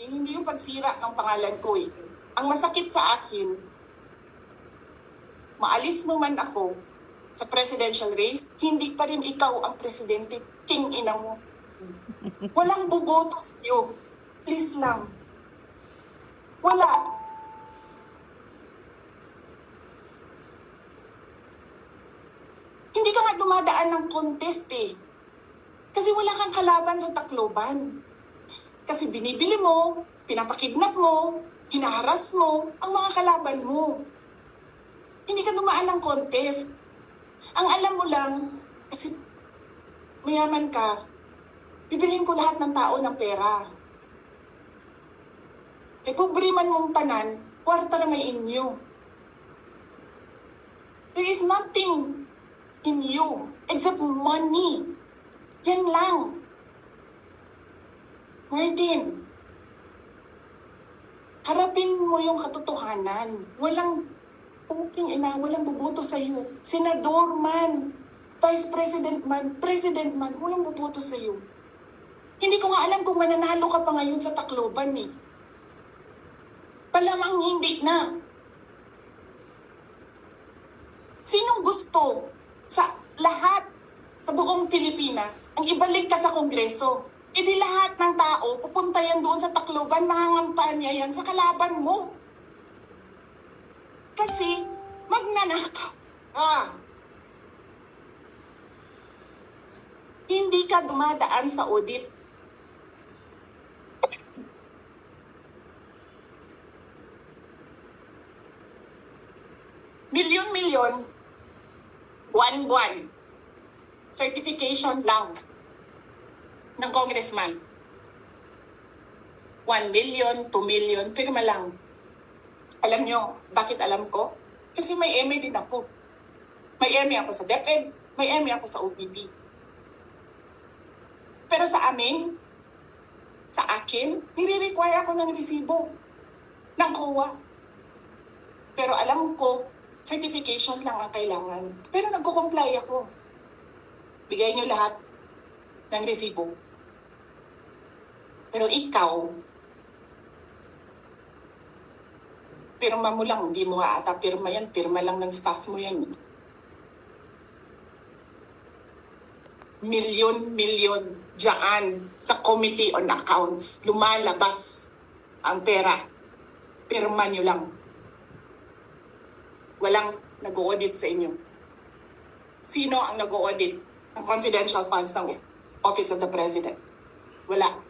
akin, hindi yung pagsira ng pangalan ko eh. Ang masakit sa akin, maalis mo man ako sa presidential race, hindi pa rin ikaw ang presidente, king ina mo. Walang boboto sa'yo. Please lang. Wala. Hindi ka nga dumadaan ng contest eh. Kasi wala kang kalaban sa Tacloban. Kasi binibili mo, pinapakidnap mo, hinaharas mo ang mga kalaban mo. Hindi ka dumaan ng contest. Ang alam mo lang, kasi mayaman ka, bibilhin ko lahat ng tao ng pera. E pobre man mong tanan, kwarta na may inyo. There is nothing in you except money. Yan lang. Martin, harapin mo yung katotohanan. Walang walang boboto sa'yo. Senador man, Vice President man, President man, walang boboto sa'yo. Hindi ko nga alam kung mananalo ka pa ngayon sa Tacloban eh. Palamang hindi na. Sinong gusto sa lahat sa buong Pilipinas ang ibalik ka sa Kongreso? E di lahat ng tao pupunta yan doon sa Tacloban, mangangampanya yan sa kalaban mo. Kasi magnanakaw. Hindi ka dumadaan sa audit. Milyon-milyon, buwan-buwan, certification lang ng congressman. 1 million, 2 million, pirma lang. Alam nyo, bakit alam ko? Kasi may MA din ako. May MA ako sa DepEd, may MA ako sa OPP. Pero sa akin, nire-require ako ng resibo ng COA. Pero alam ko, certification lang ang kailangan. Pero nagko-comply ako. Bigay nyo lahat ng resibo. Pero ikaw, pirma mo lang, hindi mo nga ata pirma yan. Pirma lang ng staff mo yan. Milyon-milyon dyan sa Committee on Accounts. Lumalabas ang pera. Pirma nyo lang. Walang nag-audit sa inyo. Sino ang nag-audit ng confidential funds ng Office of the President? Wala.